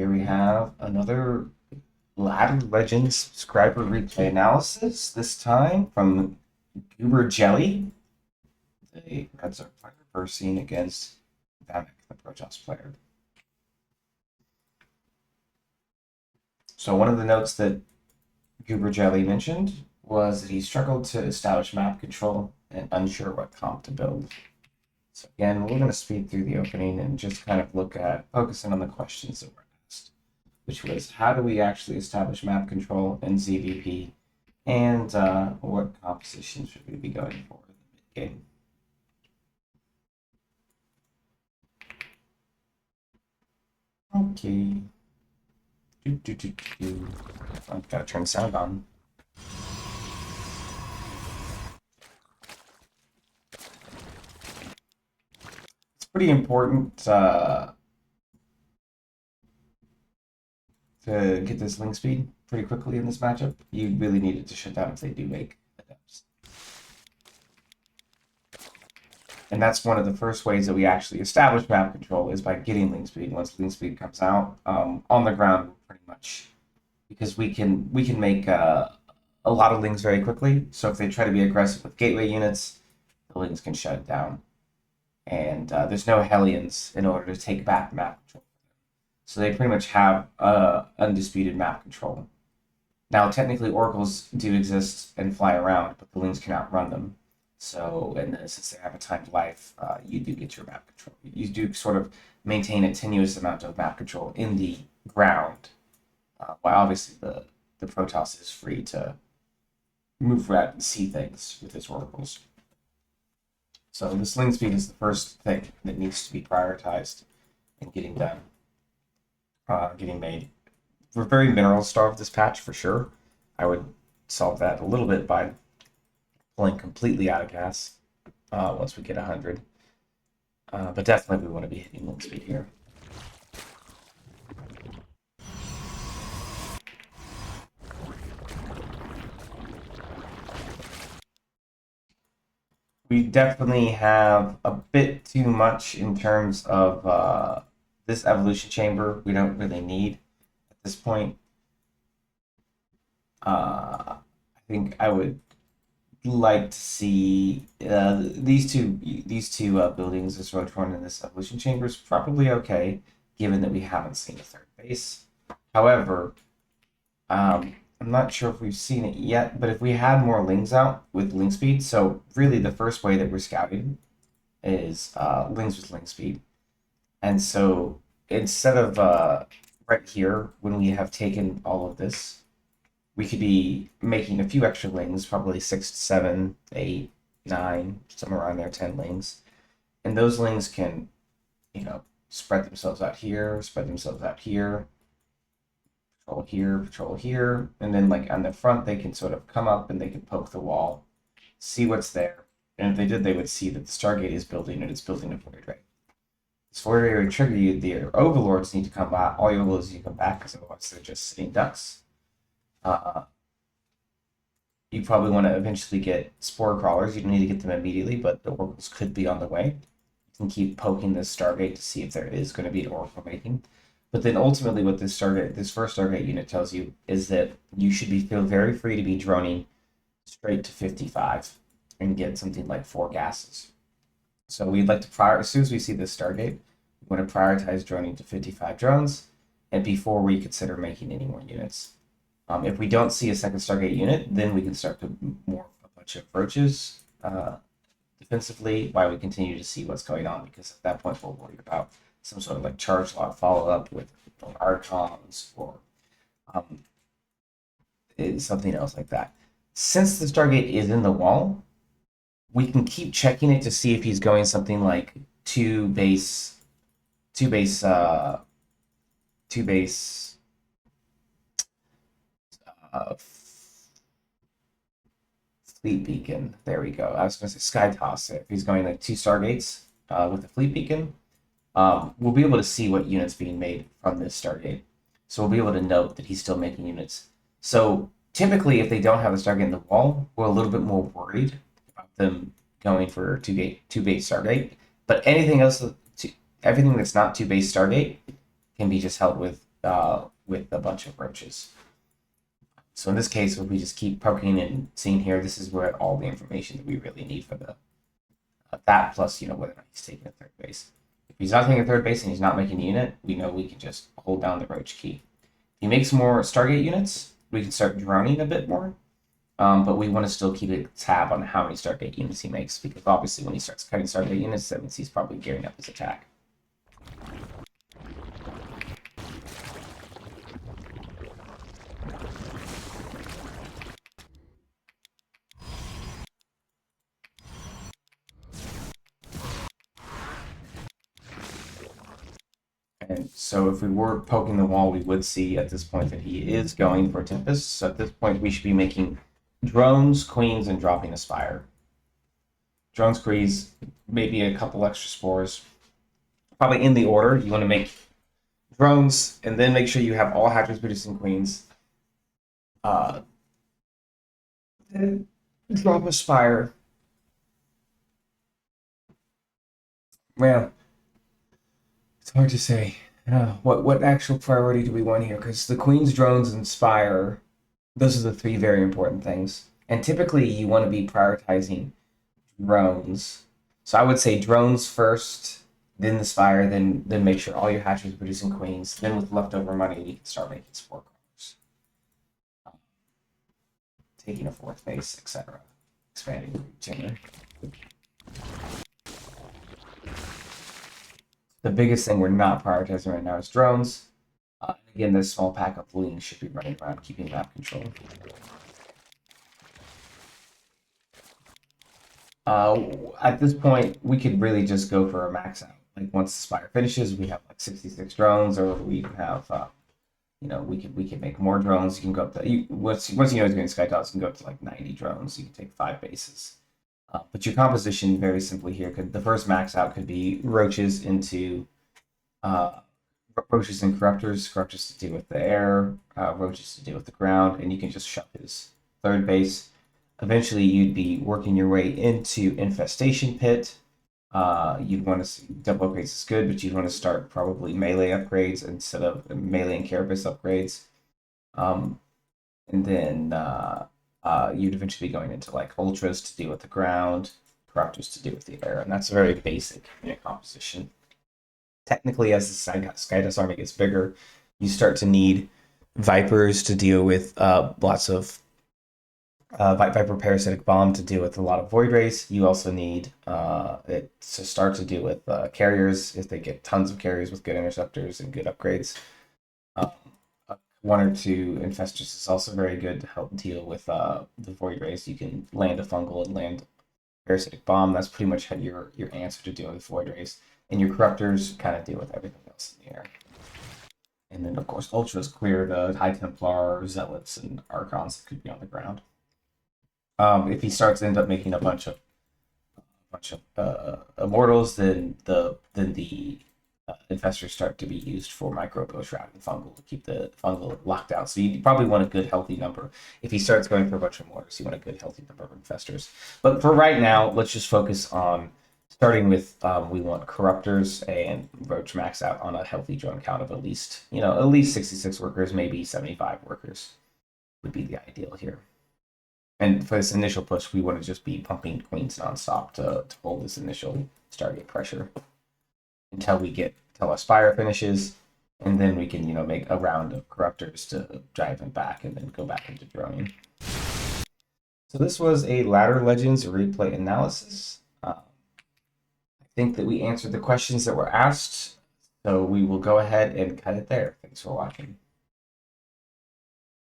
Here we have another Ladder Legends subscriber replay analysis, this time from GooberJelly. The Reds are reversing against vamak, the Protoss player. So one of the notes that GooberJelly mentioned was that he struggled to establish map control and unsure what comp to build. So again, we're going to speed through the opening and just kind of look at focusing on the questions that were asked, which was how do we actually establish map control in ZVP, and what composition should we be going for in the mid game. Okay. I've got to turn sound on. It's pretty important to get this link speed pretty quickly in this matchup. You really need it to shut down if they do make attempts. And that's one of the first ways that we actually establish map control is by getting link speed. Once link speed comes out on the ground, pretty much, because we can make a lot of links very quickly. So if they try to be aggressive with gateway units, the links can shut it down. And there's no Hellions in order to take back map control. So they pretty much have undisputed map control. Now, technically, oracles do exist and fly around, but the links can outrun them. So, and since they have a timed life, you do get your map control. You do sort of maintain a tenuous amount of map control in the ground, while obviously the Protoss is free to move around and see things with its oracles. So this link speed is the first thing that needs to be prioritized in getting done, getting made. We're very mineral starved this patch for sure. I would solve that a little bit by pulling completely out of gas once we get 100. But definitely we want to be hitting link speed here. We definitely have a bit too much in terms of this evolution chamber. We don't really need at this point. I think I would like to see these two buildings, this Rotorn and this evolution chamber, is probably okay, given that we haven't seen a third base. However, I'm not sure if we've seen it yet, but if we had more lings out with link speed, so really the first way that we're scouting is lings with link speed. And so instead of right here, when we have taken all of this, we could be making a few extra lings, probably 6 to 7, 8, 9, somewhere around there, 10 lings. And those lings can, spread themselves out here, spread themselves out here, patrol here, and then like on the front they can sort of come up and they can poke the wall, see what's there, and if they did, they would see that the Stargate is building and it's building a void ray. This void ray would trigger you. The overlords need to come back. All your overlords need to come back because otherwise they're just sitting ducks. You probably want to eventually get spore crawlers. You don't need to get them immediately, but the oracles could be on the way. You can keep poking this Stargate to see if there is going to be an oracle making. But then ultimately what this first Stargate unit tells you is that you should feel very free to be droning straight to 55 and get something like 4 gases. So we'd like to as soon as we see this Stargate, we want to prioritize droning to 55 drones, and before we consider making any more units. If we don't see a second Stargate unit, then we can start to morph a bunch of roaches defensively while we continue to see what's going on, because at that point we'll worry about some sort of like charge log follow-up with archons or something else like that. Since the Stargate is in the wall, we can keep checking it to see if he's going something like two base fleet beacon. There we go. I was going to say sky toss. If he's going like 2 Stargates with the fleet beacon, we'll be able to see what units being made from this Stargate. So we'll be able to note that he's still making units. So typically, if they don't have a Stargate in the wall, we're a little bit more worried about them going for 2 base Stargate. But anything else, everything that's not 2 base Stargate can be just held with with a bunch of roaches. So in this case, if we just keep poking and seeing here, this is where all the information that we really need for the that plus, whether or not he's taking a third base. If he's not taking a third base and he's not making a unit, we know we can just hold down the roach key. If he makes more Stargate units, we can start droning a bit more. But we want to still keep a tab on how many Stargate units he makes, because obviously when he starts cutting Stargate units, that means he's probably gearing up his attack. And so if we were poking the wall, we would see at this point that he is going for Tempest. So at this point, we should be making drones, queens, and dropping a spire. Drones, queens, maybe a couple extra spores. Probably in the order. You want to make drones, and then make sure you have all hatchers producing queens. Then drop a spire. Well, it's hard to say. What actual priority do we want here? Because the queens, drones, and spire, those are the three very important things. And typically, you want to be prioritizing drones. So I would say drones first, then the spire, then make sure all your hatcheries are producing queens. Then with leftover money, you can start making spore crawlers, taking a fourth base, etc. Expanding the root. The biggest thing we're not prioritizing right now is drones. Again, this small pack of lings should be running around keeping map control. At this point, we could really just go for a max out. Like once the spire finishes, we have like 66 drones, or we can have, we can make more drones. You can go up to once you know he's doing sky dogs, you can go up to like 90 drones. You can take 5 bases. But your composition, very simply here, the first max out could be roaches into roaches and corruptors to deal with the air, roaches to deal with the ground, and you can just shove his third base. Eventually, you'd be working your way into infestation pit. You'd want to see double upgrades is good, but you'd want to start probably melee upgrades instead of melee and carapace upgrades. And then you'd eventually be going into like ultras to deal with the ground, corruptors to deal with the air, and that's a very basic unit composition. Technically, as the Skydust army gets bigger, you start to need Vipers to deal with lots of Viper Parasitic Bomb to deal with a lot of Void Rays. You also need it to start to deal with carriers if they get tons of carriers with good interceptors and good upgrades. 1 or 2 Infestors is also very good to help deal with the Void Rays. You can land a Fungal and land Parasitic Bomb. That's pretty much your answer to deal with Void Rays. And your Corruptors kind of deal with everything else in the air. And then, of course, Ultras clear the High Templar, Zealots, and Archons that could be on the ground. If he starts to end up making a bunch of Immortals, then the Infestors start to be used for Microbo, Shroud, and Fungal to keep the Fungal locked down. So you probably want a good, healthy number. If he starts going for a bunch of Mortars, you want a good, healthy number of Infestors. But for right now, let's just focus on starting with we want Corruptors and Roach max out on a healthy drone count of at least 66 workers, maybe 75 workers would be the ideal here. And for this initial push, we want to just be pumping queens nonstop to hold this initial Stargate pressure until our Spire finishes, and then we can make a round of Corruptors to drive them back, and then go back into droning. So this was a Ladder Legends replay analysis. I think that we answered the questions that were asked, so we will go ahead and cut it there. Thanks for watching.